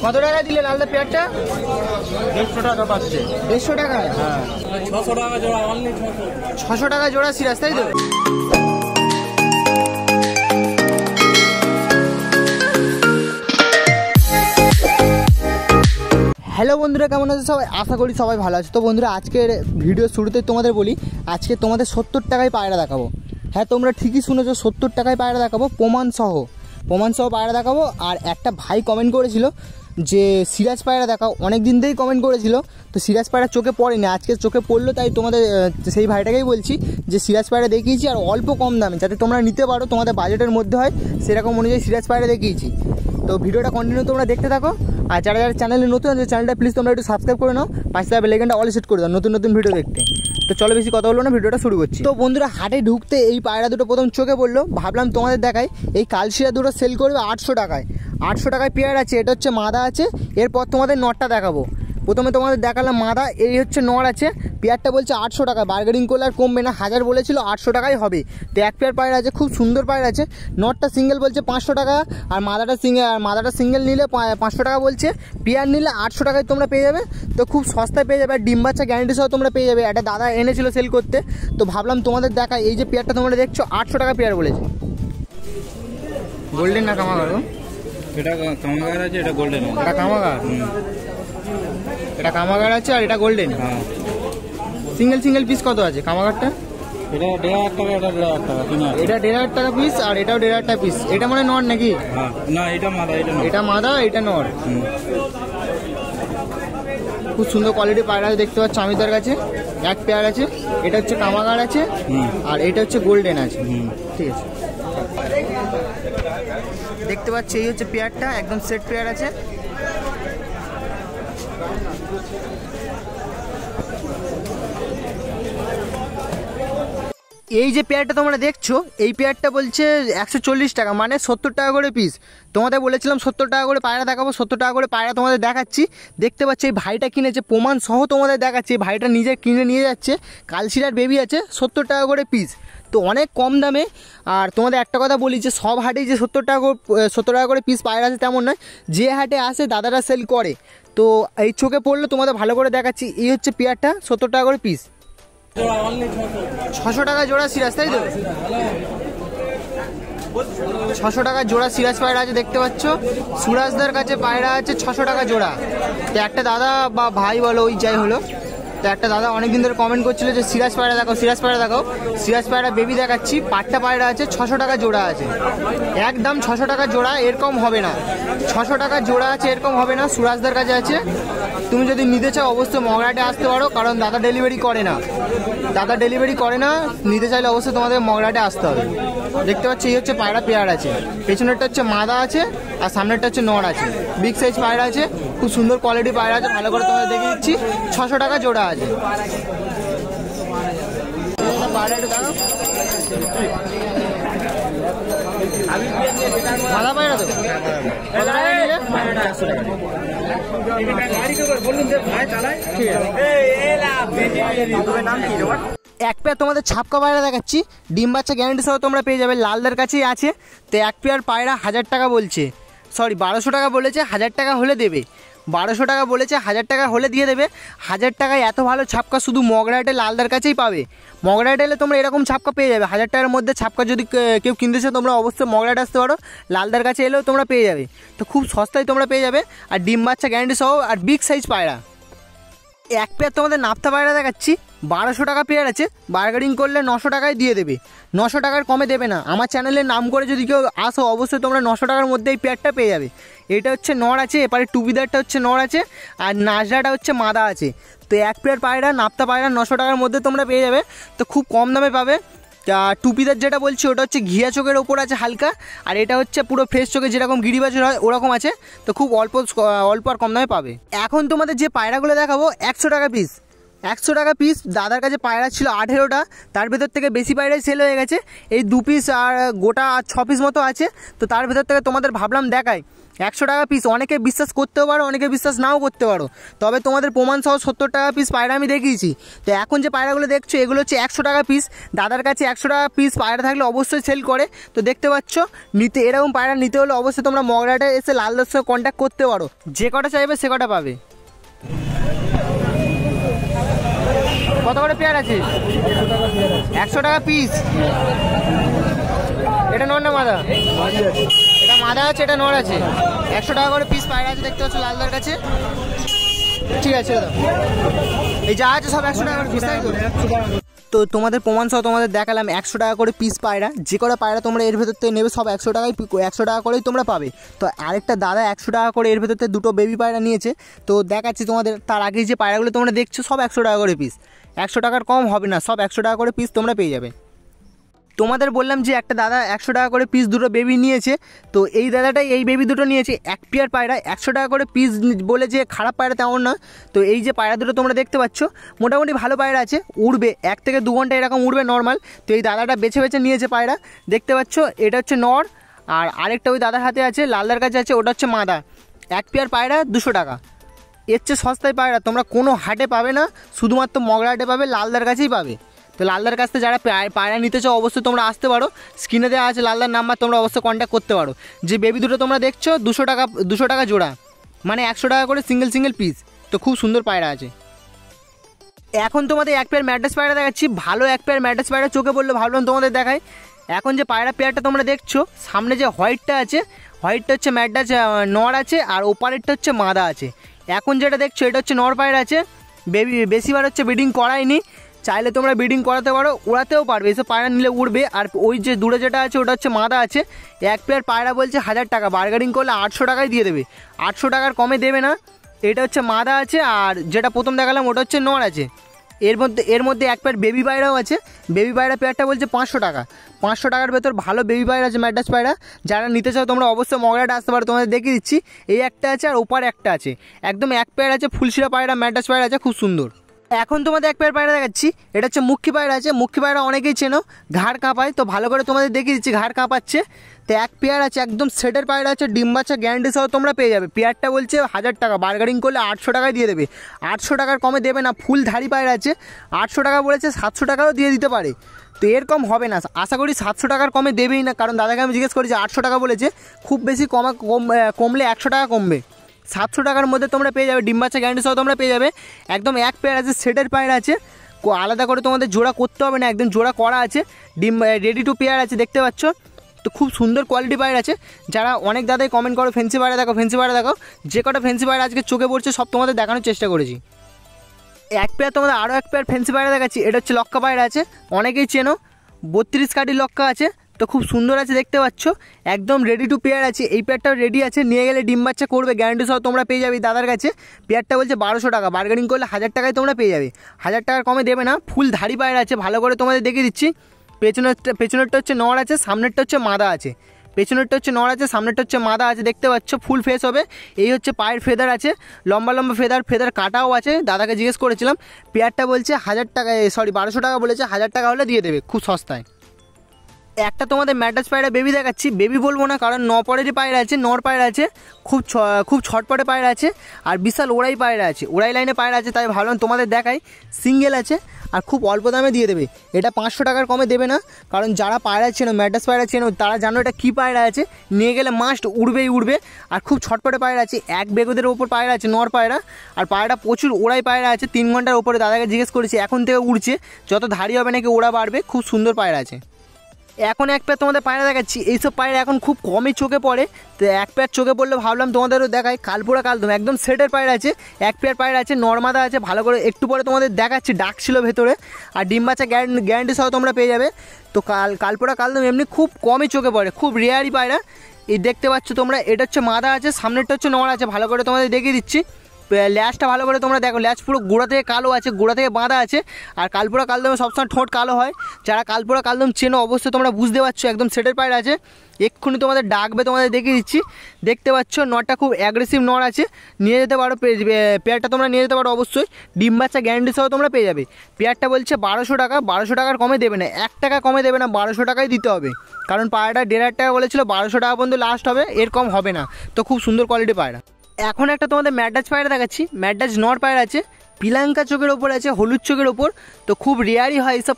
কত টাকা দিলে লালদা পেয়ারটা? 150 টাকা পাচ্ছে। 150 টাকা? হ্যাঁ 600 টাকা জোড়া, অনলি 600 টাকা জোড়া সিরাজ, তাই তো? হ্যালো বন্ধুরা, কেমন আছে সবাই? আশা করি সবাই ভালো আছে। তো বন্ধুরা, আজকের ভিডিও শুরুতে তোমাদের বলি, আজকে তোমাদের 70 টাকায় পায়রা দেখাবো। হ্যাঁ, তোমরা ঠিকই শুনেছো, 70 টাকায় পায়রা দেখাবো, প্রমাণ সহ পায়রা দেখাবো। আর একটা ভাই কমেন্ট করেছিল যে সিরাজ পায়রা দেখাও, অনেক দিন থেকেই কমেন্ট করেছিল। তো সিরাজ পায়রা চোখে পড়েনি, আজকে চোখে পড়লো, তাই তোমাদের সেই ভাইটাকেই বলছি যে সিরাজ পায়রা দেখিয়েছি, আর অল্প কম দামে, যাতে তোমরা নিতে পারো, তোমাদের বাজেটের মধ্যে হয় সেরকম অনুযায়ী সিরাজ পায়রা দেখিয়েছি। তো ভিডিওটা কন্টিনিউ তোমরা দেখতে থাকো। আর যারা যারা চ্যানেলে নতুন আছে, চ্যানেলটা প্লিজ তোমরা একটু সাবস্ক্রাইব করে নাও, পাশে বেল আইকনটা অল সেট করে দাও নতুন নতুন ভিডিও দেখতে। তো চলো বেশি কথা বলবো না, ভিডিওটা শুরু করছি। তো বন্ধুরা, হাটে ঢুকতে এই পায়রা দুটো প্রথম চোখে পড়লো, ভাবলাম তোমাদের দেখাই। এই কালশিরা দুটো সেল করবে 800 টাকায়। 800 টাকায় পেয়ার আছে, এটা হচ্ছে মাদা আছে। এরপর তোমাদের নটটা দেখাবো। প্রথমে তোমাদের দেখালাম মাদা, এই হচ্ছে নর আছে। পেয়ারটা বলছে 800 টাকা, বার্গেনিং করলে আর কমবে না, 1000 বলেছিল, 800 টাকায় হবে। তো এক পেয়ার পায়রা আছে, খুব সুন্দর পায়রা আছে। নটটা সিঙ্গেল বলছে 500 টাকা, আর মাদাটা সিঙ্গেল নিলে 500 টাকা বলছে। পেয়ার নিলে 800 টাকায় তোমরা পেয়ে যাবে। তো খুব সস্তায় পেয়ে যাবে, আর ডিম বাচ্চা গ্যারান্টি সহ তোমরা পেয়ে যাবে। একটা দাদা এনেছিল সেল করতে, তো ভাবলাম তোমাদের দেখাই। এই যে পেয়ারটা তোমরা দেখছো, 800 টাকা পেয়ার বলেছে। গোল্ডেন না কামাগার? এটা কামাগার আছে, এটা গোল্ডেন। এটা কামাগার, এটা কামাগার আছে, আর এটা গোল্ডেন। হ্যাঁ, সিঙ্গেল পিস কত আছে কামাগারটা? এটা 1,500 টাকা, এটা 1,500 টাকা। এটা 1,500 টাকা পিস, আর এটাও 1,500 টাকা পিস। এটা মানে নর নাকি? হ্যাঁ, না এটা মাদা, এটা মাদা, এটা নর। খুব সুন্দর কোয়ালিটি পায়রা দেখতে পাচ্ছ আমিদের কাছে। এক পেয়ার আছে, এটা হচ্ছে কামাগার আছে, আর এটা হচ্ছে গোল্ডেন আছে। ঠিক আছে, দেখতে পাচ্ছ এই হচ্ছে পেয়ারটা, একদম সেট পেয়ার আছে। এই যে পেয়ারটা তোমরা দেখছো, এই পেয়ারটা বলছে 140 টাকা, মানে 70 টাকা করে পিস। তোমাদের বলেছিলাম 70 টাকা করে পায়রা দেখাবো, 70 টাকা করে পায়রা তোমাদের দেখাচ্ছি। দেখতে পাচ্ছি এই ভাইটা কিনেছে, প্রমাণ সহ তোমাদের দেখাচ্ছি। এই ভাইটা নিজে কিনে নিয়ে যাচ্ছে, কালশিরার বেবি আছে, 70 টাকা করে পিস। তো অনেক কম দামে। আর তোমাদের একটা কথা বলি, যে সব হাটেই যে 70 টাকা করে পিস পায়রা আছে তেমন নয়। যে হাটে আসে দাদারা সেল করে। তো এই চোখে পড়লো, তোমাদের ভালো করে দেখাচ্ছি। এই হচ্ছে পেয়ারটা, 70 টাকা করে পিস, 600 টাকা জোড়া সিরাজ, তাই তো? 600 টাকা জোড়া সিরাজ পায়রা আছে, দেখতে পাচ্ছ। সুরাজদার কাছে পায়রা আছে 600 টাকা জোড়া। তো একটা দাদা বা ভাই বলো, ওই যাই হলো, তো একটা দাদা অনেকদিন ধরে কমেন্ট করছিল যে সিরাজ পায়রা দেখাও, সিরাজ পায়রা দেখাও। সিরাজ পায়রা বেবি দেখাচ্ছি, পাট্টা পায়রা আছে, 600 টাকা জোড়া আছে। একদম 600 টাকা জোড়া, এরকম হবে না। 600 টাকা জোড়া আছে, এরকম হবে না। সুরাজদার কাছে আছে। তুমি যদি নিতে চাও অবশ্যই মগরাটে আসতে পারো, কারণ দাদা ডেলিভারি করে না। নিতে চাইলে অবশ্যই তোমাদের মগরাটে আসতে হবে। দেখতে পাচ্ছি এই হচ্ছে পায়রা পেয়ার আছে। পেছনেরটা হচ্ছে মাদা আছে, আর সামনেরটা হচ্ছে নর আছে। বিগ সাইজ পায়রা আছে, খুব সুন্দর কোয়ালিটি পায়রা আছে। ভালো করে তোমাদের দেখে দিচ্ছি, 600 টাকা জোড়া আছে। মাদা পায়রা তো কত টাকা নিলে? 400 টাকা। এক পেয়ার তোমাদের ছাপকা পায়রা দেখাচ্ছি, ডিম বাচ্চা গ্যারান্টি সহ তোমরা পেয়ে যাবে, লালদার কাছেই আছে। তো এক পেয়ার পায়রা 1000 টাকা বলছে, সরি 1200 টাকা বলেছে, 1000 টাকা হলে দেবে। 1200 টাকা বলেছে, 1000 টাকা হলে দিয়ে দেবে। 1000 টাকায় এত ভালো ছাপকা শুধু মগরাটে লালদার কাছেই পাবে। মগরাটে এলে তোমরা এরকম ছাপকা পেয়ে যাবে। 1000 টাকার মধ্যে ছাপকা যদি কেউ কিনতে চাও, তোমরা অবশ্যই মগরাটে আসতে পারো, লালদার কাছে এলেও তোমরা পেয়ে যাবে। তো খুব সস্তায় তোমরা পেয়ে যাবে, আর ডিম বাচ্চা গ্যারান্টি সহ, আর বিগ সাইজ পায়রা। এক পেয়ার তোমাদের নাপ্তা পায়রা দেখাচ্ছি, 1200 টাকা পেয়ার আছে, বার্গেনিং করলে 900 টাকায় দিয়ে দেবে। 900 টাকার কমে দেবে না। আমার চ্যানেলের নাম করে যদি কেউ আসো, অবশ্যই তোমরা 900 টাকার মধ্যে এই পেয়ারটা পেয়ে যাবে। এটা হচ্ছে নর আছে, এপারে টুপিদারটা হচ্ছে নর আছে, আর নাজরাটা হচ্ছে মাদা আছে। তো এক পেয়ার পায়রা নাপ্তা পায়রা 900 টাকার মধ্যে তোমরা পেয়ে যাবে। তো খুব কম দামে পাবে। টুপিদার যেটা বলছি, ওটা হচ্ছে ঘিয়া চোখের ওপর আছে হালকা, আর এটা হচ্ছে পুরো ফ্রেশ চোখে যেরকম গিরিবাজের হয় ওরকম আছে। তো খুব অল্প আর কম দামে পাবে। এখন তোমাদের যে পায়রাগুলো দেখাবো 100 টাকা পিস। 100 টাকা পিস। দাদার কাছে পায়রা ছিল 18টা, তার ভেতর থেকে বেশি পায়রাই সেল হয়ে গেছে। এই 2 পিস আর গোটা 6 পিস মতো আছে। তো তার ভেতর থেকে তোমাদের ভাবলাম দেখাই। 100 টাকা পিস। অনেকে বিশ্বাস করতেও পারো, অনেকে বিশ্বাস নাও করতে পারো, তবে তোমাদের প্রমাণ সহ 70 টাকা পিস পায়রা আমি দেখিয়েছি। তো এখন যে পায়রাগুলো দেখছো এগুলো হচ্ছে 100 টাকা পিস। দাদার কাছে 100 টাকা পিস পায়রা থাকলে অবশ্যই সেল করে। তো দেখতে পাচ্ছ, নিতে এরকম পায়রা নিতে হলে অবশ্যই তোমরা মগরাহাটে এসে লালদার সঙ্গে কন্ট্যাক্ট করতে পারো, যে কটা চাইবে সে কটা পাবে। কত করে পেয়ার আছে? 100 টাকা পিস। এটা নর না মাদা? এটা মাদা আছে, এটা নর আছে। 100 টাকা করে পিস পায়রা আছে, দেখতে পাচ্ছ লালদার কাছে। ঠিক আছে দাদা, এই যা আছে সব 100 টাকা করে পিস, তাই তো? তো তোমাদের প্রমাণ সহ তোমাদের দেখালাম 100 টাকা করে পিস পায়রা। যে কটা পায়রা তোমরা এর ভেতর থেকে নেবে সব 100 টাকায়, 100 টাকা করেই তোমরা পাবে। তো আরেকটা দাদা 100 টাকা করে এর ভেতর থেকে দুটো বেবি পায়রা নিয়েছে। তো দেখাচ্ছি তোমাদের। তার আগে যে পায়রাগুলো তোমরা দেখছো সব 100 টাকা করে পিস, 100 টাকার কম হবে না, সব 100 টাকা করে পিস তোমরা পেয়ে যাবে। তোমাদের বললাম যে একটা দাদা 100 টাকা করে পিস দুটো বেবি নিয়েছে। তো এই দাদাটাই এই বেবি দুটো নিয়েছে, এক পেয়ার পায়রা 100 টাকা করে পিস। বলে যে খারাপ পায়রা তেমন না। তো এই যে পায়রা দুটো তোমরা দেখতে পাচ্ছ মোটামুটি ভালো পায়রা আছে, উড়বে 1 থেকে 2 ঘন্টা এরকম উড়বে নর্মাল। তো এই দাদাটা বেছে বেছে নিয়েছে পায়রা, দেখতে পাচ্ছ। এটা হচ্ছে নর, আর আরেকটা ওই দাদার হাতে আছে, লালদার কাছে আছে, ওটা হচ্ছে মাদা। এক পেয়ার পায়রা 200 টাকা। এর চেয়ে সস্তায় পায়রা তোমরা কোনো হাটে পাবে না, শুধুমাত্র মগরাহাটে পাবে, লালদার কাছেই পাবে। তো লালদার কাছ থেকে যারা পায়রা নিতে চাও অবশ্যই তোমরা আসতে পারো, স্ক্রিনে দেওয়া আছে লালদার নাম্বার, তোমরা অবশ্যই কন্ট্যাক্ট করতে পারো। যে বেবি দুটো তোমরা দেখছো 200 টাকা জোড়া, মানে 100 টাকা করে সিঙ্গেল পিস। তো খুব সুন্দর পায়রা আছে। এখন তোমাদের এক পেয়ার ম্যাড্রাস পায়রা দেখাচ্ছি, ভালো এক পেয়ার ম্যাড্রাস পায়রা চোখে পড়লো, ভাবলাম তোমাদের দেখায়। এখন যে পায়রা পেয়ারটা তোমরা দেখছো সামনে যে হোয়াইটটা আছে, হোয়াইটটা হচ্ছে ম্যাড্রাস নর আছে, আর ওপারেরটা হচ্ছে মাদা আছে। এখন যেটা দেখছো এটা হচ্ছে নর পায়রা আছে, বেশিবার হচ্ছে ব্রিডিং করায়নি। চাইলে তোমরা ব্রিডিং করাতে পারো, উড়াতেও পারবে, এসব পায়রা নিলে উড়বে। আর ওই যে দূরে যেটা আছে ওটা হচ্ছে মাদা আছে। এক পেয়ার পায়রা বলছে 1000 টাকা, বার্গেনিং করলে 800 টাকায় দিয়ে দেবে, 800 টাকার কমে দেবে না। এটা হচ্ছে মাদা আছে, আর যেটা প্রথম দেখালাম ওটা হচ্ছে নর আছে। এর মধ্যে এক পেয়ার বেবি পায়রাও আছে। বেবি পায়রা পেয়ারটা বলছে 500 টাকা। 500 টাকার ভেতর ভালো বেবি পায়রা আছে, ম্যাড্রাস পায়রা। যারা নিতে চাও তোমরা অবশ্যই মগরাহাটে আসতে পারো, তোমাদের দেখিয়ে দিচ্ছি। এই একটা আছে আর ওপার একটা আছে, একদম এক পেয়ার আছে, ফুলশিরা পায়রা ম্যাড্রাস পায়রা আছে, খুব সুন্দর। এখন তোমাদের এক পেয়ার পায়রা দেখাচ্ছি, এটা হচ্ছে মুখী পায়রা আছে। মুখী পায়রা অনেকেই চেনো, ঘাড় কাঁপায়, তো ভালো করে তোমাদের দেখিয়ে দিচ্ছি, ঘাড় কাঁপাচ্ছে। তো এক পেয়ার আছে, একদম সেটের পায়রা আছে, ডিম বাচ্চা গ্যারান্টি সহ তোমরা পেয়ে যাবে। পেয়ারটা বলছে 1000 টাকা, বার্গেনিং করলে 800 টাকায় দিয়ে দেবে, 800 টাকার কমে দেবে না। ফুল ধাড়ি পায়রা আছে, 800 টাকা বলেছে, 700 টাকাও দিয়ে দিতে পারে। তো এর কম হবে না, আশা করি 700 টাকার কমে দেবেই না, কারণ দাদাকে আমি জিজ্ঞেস করেছি 800 টাকা বলেছে, খুব বেশি কমলে 100 টাকা কমবে। 700 টাকার মধ্যে তোমরা পেয়ে যাবে, ডিম বাচ্চা গ্যারান্টি সহ তোমরা পেয়ে যাবে। একদম এক পেয়ার আছে, সেটের পায়রা আছে, আলাদা করে তোমাদের জোড়া করতে হবে না, একদম জোড়া করা আছে, ডিম রেডি টু পেয়ার আছে, দেখতে পাচ্ছ। তো খুব সুন্দর কোয়ালিটি পায়রা আছে। যারা অনেক দাদাই কমেন্ট করো ফেন্সি পায়রা দেখো, ফেন্সি পায়রা দেখো, যে কটা ফেন্সি পায়রা আজকে চোখে পড়ছে সব তোমাদের দেখানোর চেষ্টা করেছি। এক পেয়ার তোমাদের আরও এক পেয়ার ফেন্সি পায়রা দেখাচ্ছি, এটা হচ্ছে লক্কা পায়রা আছে, অনেকেই চেনো, 32 কাঠি লক্কা আছে। তো খুব সুন্দর আছে, দেখতে পাচ্ছ, একদম রেডি টু পেয়ার আছে। এই পেয়ারটাও রেডি আছে, নিয়ে গেলে ডিম বাচ্চা করবে, গ্যারান্টি সহ তোমরা পেয়ে যাবে দাদার কাছে। পেয়ারটা বলছে 1200 টাকা, বার্গেনিং করলে 1000 টাকায় তোমরা পেয়ে যাবে, 1000 টাকার কমে দেবে না। ফুল ধাড়ি পায়রা আছে, ভালো করে তোমাদের দেখিয়ে দিচ্ছি। পেছনেরটা হচ্ছে নর আছে, সামনেরটা হচ্ছে মাদা আছে। পেছনেরটা হচ্ছে নর আছে, সামনেরটা হচ্ছে মাদা আছে, দেখতে পাচ্ছ, ফুল ফেস হবে। এই হচ্ছে পায়ের ফেদার আছে, লম্বা লম্বা ফেদার কাটাও আছে। দাদাকে জিজ্ঞেস করেছিলাম, পেয়ারটা বলছে 1000 টাকা, 1200 টাকা বলেছে, 1000 টাকা হলে দিয়ে দেবে, খুব সস্তায়। একটা তোমাদের ম্যাড্রাস পায়রা বেবি দেখাচ্ছি, বেবি বলবো না কারণ নপরেরই পায়রা আছে, নর পায়রা আছে, খুব ছটপটে পায়রা আছে, আর বিশাল ওড়াই পায়রা আছে, ওড়াই লাইনে পায়রা আছে, তাই ভাবলাম তোমাদের দেখাই। সিঙ্গেল আছে, আর খুব অল্প দামে দিয়ে দেবে, এটা 500 টাকার কমে দেবে না। কারণ যারা পায়রা চেনো, ম্যাড্রাস পায়রা চেনো, তারা জানো এটা কী পায়রা আছে, নিয়ে গেলে মাস্ট উড়বেই উড়বে। আর খুব ছটপটে পায়রা আছে, এক বেগদের ওপর পায়রা আছে, নর পায়রা, আর পায়রাটা প্রচুর ওড়াই পায়রা আছে। 3 ঘন্টার ওপরে দাদাকে জিজ্ঞেস করেছি, এখন থেকে উড়ছে, যত ধাড়ি হবে নাকি ওড়া বাড়বে, খুব সুন্দর পায়রা আছে। এখন এক পেয়ার তোমাদের পায়রা দেখাচ্ছি, এইসব পায়রা এখন খুব কমই চোখে পড়ে, তো এক পেয়ার চোখে পড়লে ভাবলাম তোমাদেরও দেখাই। কালপোড়া কালদম, একদম সেটের পায়রা আছে, এক পেয়ার পায়রা আছে, নর্মাদা আছে, ভালো করে একটু পরে তোমাদের দেখাচ্ছি, ডাক ছিল ভেতরে, আর ডিম বাচ্চা গ্যারান্টি সহ তোমরা পেয়ে যাবে। তো কালপোড়া কালদম এমনি খুব কমই চোখে পড়ে, খুব রেয়ারই পায়রা। এই দেখতে পাচ্ছ তোমরা, এটা হচ্ছে মাদা আছে, সামনেরটা হচ্ছে নর আছে, ভালো করে তোমাদের দেখিয়ে দিচ্ছি। ল্যাজটা ভালো করে তোমরা দেখো, ল্যাজ পুরো গোড়া থেকে কালো আছে, গোড়া থেকে বাঁধা আছে। আর কালপোড়া কালদমে সবসময় ঠোঁট কালো হয়, যারা কালপোড়া কালদম চেনো অবশ্যই তোমরা বুঝতে পারছো, একদম সেটের পায়রা আছে। এক্ষুনি তোমাদের ডাকবে, তোমাদের দেখিয়ে দিচ্ছি, দেখতে পাচ্ছ নটটা খুব অ্যাগ্রেসিভ নট আছে, নিয়ে যেতে পারো, পেয়ারটা তোমরা নিয়ে যেতে পারো অবশ্যই, ডিম বাচ্চা গ্যারান্টি সহ তোমরা পেয়ে যাবে। পেয়ারটা বলছে 1200 টাকা, 1200 টাকার কমে দেবে না, 1 টাকা কমে দেবে না, 1200 টাকাই দিতে হবে, কারণ পায়রাটা 1500 টাকা বলেছিল, 1200 টাকা পর্যন্ত লাস্ট হবে, এর কম হবে না। তো খুব সুন্দর কোয়ালিটি পায়রা। এখন একটা তোমাদের ম্যাড্রাজ পায়রা দেখাচ্ছি, ম্যাড্রাজ নর পায়রা আছে, পিলাঙ্কা চোখের ওপর আছে, হলুদ চোখের ওপর। তো খুব রেয়ারই হয় এইসব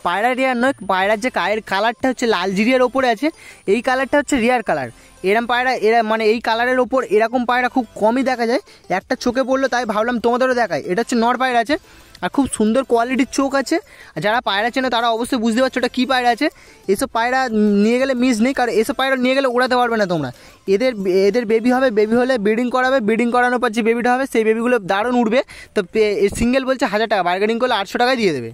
পায়রা, রেয়ার নয়, পায়রার যে গায়ের কালারটা হচ্ছে লাল জিরিয়ার ওপরে আছে, এই কালারটা হচ্ছে রেয়ার কালার। এরম পায়রা মানে এই কালারের ওপর এরকম পায়রা খুব কমই দেখা যায়, একটা চোখে পড়লো তাই ভাবলাম তোমাদেরও দেখায়। এটা হচ্ছে নর পায়রা আছে, আর খুব সুন্দর কোয়ালিটির চোখ আছে। যারা পায়রা চেনে তারা অবশ্যই বুঝতে পারছো ওটা কী পায়রা আছে। এসব পায়রা নিয়ে গেলে মিস নেই, কারণ এসব পায়রা নিয়ে গেলে ওড়াতে পারবে না তোমরা। এদের বেবি হবে, বেবি হলে ব্রিডিং করাবে, ব্রিডিং করানোর পর যে বেবিটা হবে সেই বেবিগুলো দারুণ উঠবে। তো সিঙ্গেল বলছে 1000 টাকা, বার্গেনিং করলে 800 টাকায় দিয়ে দেবে।